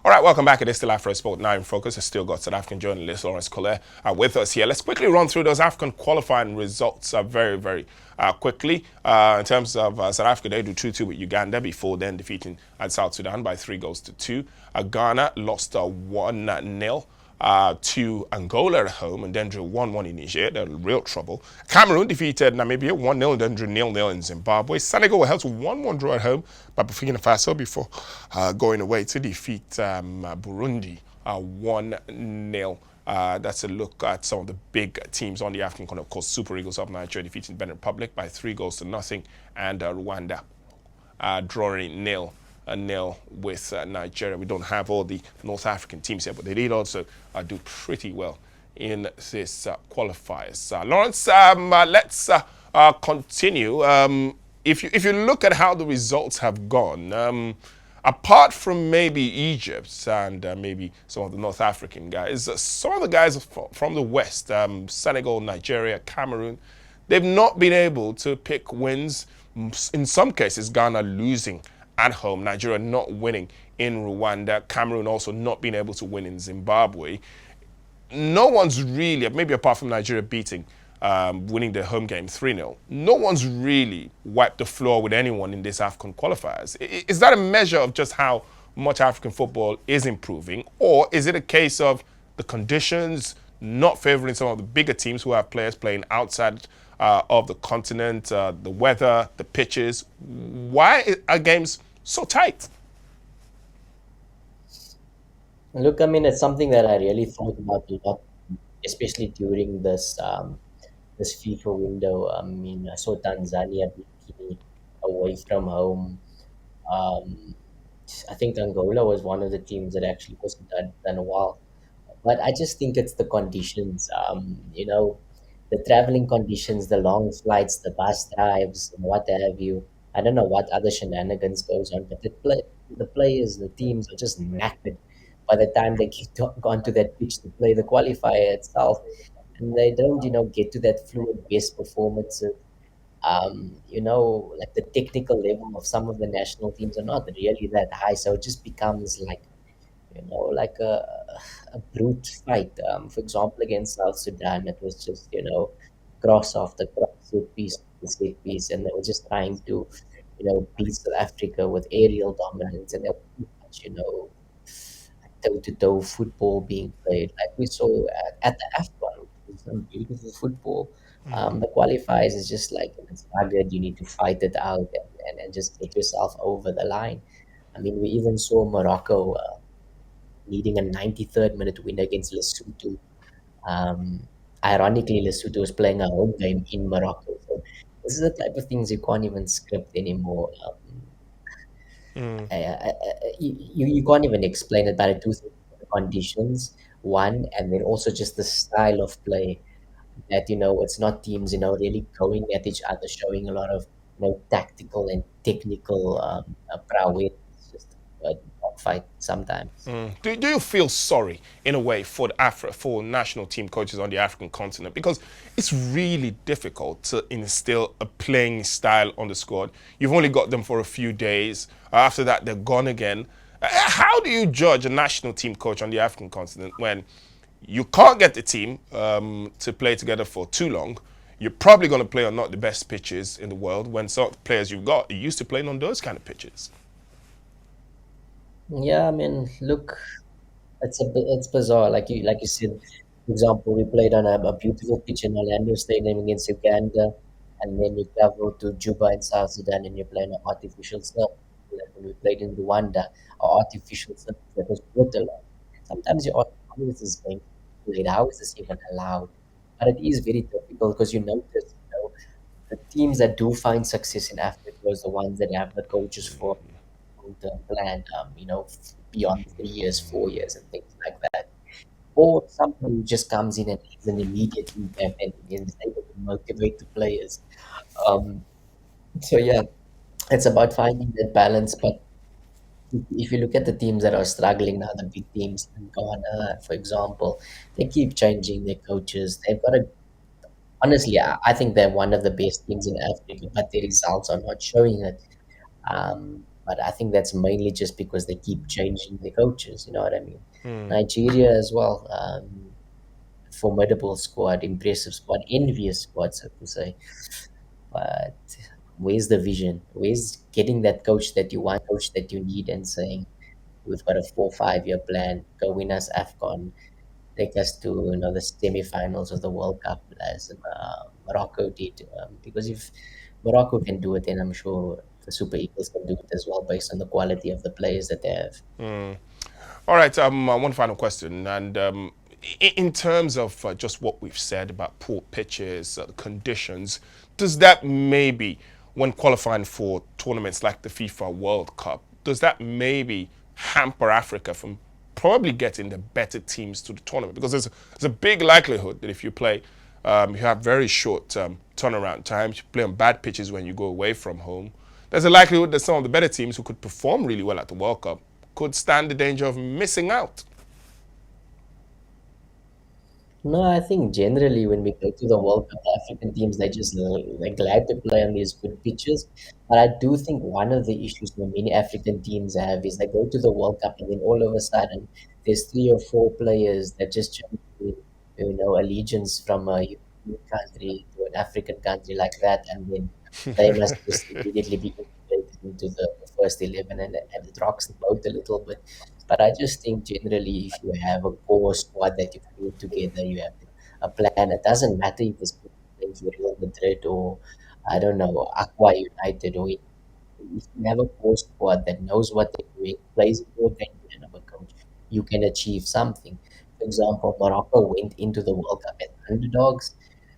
All right, welcome back. It is still Afrosport now in focus. I still got South African journalist Lorenz Kohler with us here. Let's quickly run through those African qualifying results very quickly. In terms of South Africa, they do 2-2 with Uganda before then defeating South Sudan by 3-2. Ghana lost 1-0 to Angola at home and then drew 1-1 in Niger. They're in real trouble. Cameroon defeated Namibia 1-0, then drew 0-0 in Zimbabwe. Senegal were held to 1-1 draw at home by Burkina Faso before going away to defeat Burundi 1-0. That's a look at some of the big teams on the African continent. Of course, Super Eagles of Nigeria defeating Benin Republic by 3-0, and Rwanda drawing 0-0 with Nigeria. We don't have all the North African teams here, but they did also do pretty well in this qualifiers. Lawrence, let's continue. If you look at how the results have gone, apart from maybe Egypt and maybe some of the North African guys, some of the guys from the West, Senegal, Nigeria, Cameroon, they've not been able to pick wins. In some cases, Ghana losing at home, Nigeria not winning in Rwanda, Cameroon also not being able to win in Zimbabwe. No one's really, maybe apart from Nigeria beating, winning their home game 3-0, no one's really wiped the floor with anyone in this African qualifiers. Is that a measure of just how much African football is improving, or is it a case of the conditions not favoring some of the bigger teams who have players playing outside of the continent, the weather, the pitches? Why are games so tight? Look, I mean, it's something that I really thought about a lot, especially during this FIFA window. I mean, I saw Tanzania beat Guinea away from home. Um, I think Angola was one of the teams that actually wasn't done well. But I just think it's the conditions. The traveling conditions, the long flights, the bus drives, and what have you. I don't know what other shenanigans goes on, but the players, the teams are just knackered by the time they onto that pitch to play the qualifier itself, and they don't, get to that fluid best performances. Like the technical level of some of the national teams are not really that high, so it just becomes like a brute fight. For example, against South Sudan, it was just, cross after cross, set piece, and they were just trying to, beat South Africa with aerial dominance, and there was too much, toe-to-toe football being played, like we saw at the AFCON. It was some beautiful football. The qualifiers is just like it's rugged. You need to fight it out and just get yourself over the line. I mean, we even saw Morocco needing a 93rd minute win against Lesotho. Ironically, Lesotho was playing a home game in Morocco. So this is the type of things you can't even script anymore. You can't even explain it, but I do think the conditions, one, and then also just the style of play that, it's not teams, really going at each other, showing a lot of, tactical and technical prowess. It's just a fight sometimes. Do you feel sorry in a way for for national team coaches on the African continent, because it's really difficult to instill a playing style on the squad? You've only got them for a few days. After that, they're gone again. How do you judge a national team coach on the African continent when you can't get the team to play together for too long? You're probably going to play on not the best pitches in the world when some of the players you've got are used to playing on those kind of pitches. Yeah, I mean, look, it's bizarre. Like you said, for example, we played on a beautiful pitch in Orlando Stadium against Uganda, and then you travel to Juba in South Sudan and you play on an artificial surface. Like when we played in Rwanda, our artificial surface that was brutal. Sometimes you ask, how is this being played? How is this even allowed? But it is very difficult because you notice, the teams that do find success in Africa is the ones that have the coaches for long-term plan, beyond 3 years, 4 years, and things like that. Or somebody who just comes in and leaves an immediate impact and is able to motivate the players. Um, so yeah, it's about finding that balance. But if you look at the teams that are struggling now, the big teams in Ghana, for example, they keep changing their coaches. They've got a honestly, I think they're one of the best teams in Africa, but their results are not showing it. but I think that's mainly just because they keep changing the coaches. You know what I mean? Nigeria as well, formidable squad, impressive squad, envious squad, so to say. But where's the vision? Where's getting that coach that you want, coach that you need, and saying we've got a 4 5 year plan, go win us AFCON, take us to the semi-finals of the World Cup as Morocco did. Because if Morocco can do it, then I'm sure the Super Eagles can do it as well, based on the quality of the players that they have. All right, one final question. And in terms of just what we've said about poor pitches, conditions, does that maybe, when qualifying for tournaments like the FIFA World Cup, does that maybe hamper Africa from probably getting the better teams to the tournament? Because there's a big likelihood that if you play, you have very short turnaround times, you play on bad pitches when you go away from home. There's a likelihood that some of the better teams who could perform really well at the World Cup could stand the danger of missing out. No, I think generally when we go to the World Cup, the African teams they're glad to play on these good pitches. But I do think one of the issues that many African teams have is they go to the World Cup and then all of a sudden there's 3 or 4 players that just change allegiance from a European country to an African country like that, and then they must just immediately be integrated into the first 11, and it rocks the boat a little bit. But I just think generally, if you have a core squad that you put together, you have a plan. It doesn't matter if it's playing for Real Madrid or I don't know Aqua United, or if you have a core squad that knows what they're doing, plays a good game plan of a coach, you can achieve something. For example, Morocco went into the World Cup as underdogs.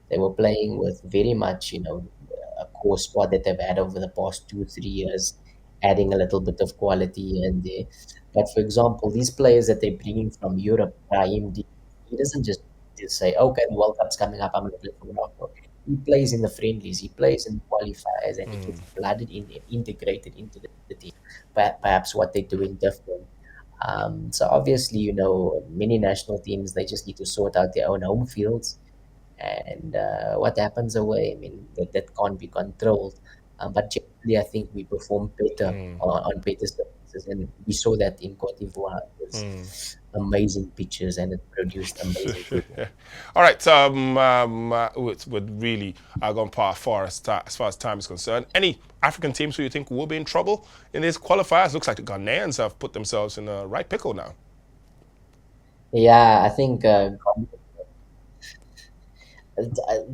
They were playing with very much, a core squad that they've had over the past 2 3 years, adding a little bit of quality here and there. But for example, these players that they're bringing from Europe, Brahim, he doesn't just say, okay, the World Cup's coming up, I'm going to play for Morocco. He plays in the friendlies, he plays in the qualifiers, and he gets blooded in, integrated into the team. Perhaps what they're doing different. So obviously, many national teams, they just need to sort out their own home fields, and what happens away, I mean, that can't be controlled. But generally, I think we perform better on better surfaces, and we saw that in Cote d'Ivoire. It was amazing pitches, and it produced amazing football. All right, with really gone far as far as time is concerned. Any African teams who you think will be in trouble in these qualifiers? Looks like the Ghanaians have put themselves in a right pickle now. Yeah, I think the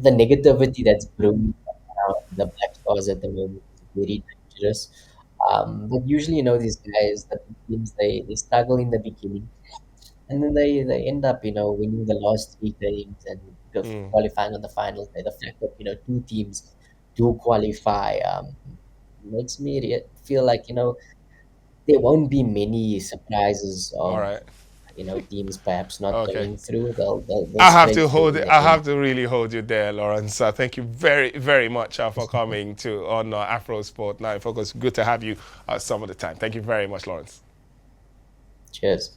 negativity that's brewing around the Black Stars at the moment is very dangerous. But usually, these guys, the teams, they struggle in the beginning, and then they end up, winning the last 3 games and qualifying on the final day. The fact that, two teams do qualify makes me feel like, there won't be many surprises All of, right. teams perhaps not Okay. going through. They'll I have scrape to through hold in it. the I end. have to really hold you there, Lawrence. Thank you very, very much for coming to on Afrosport Now in Focus. Good to have you some of the time. Thank you very much, Lawrence. Cheers.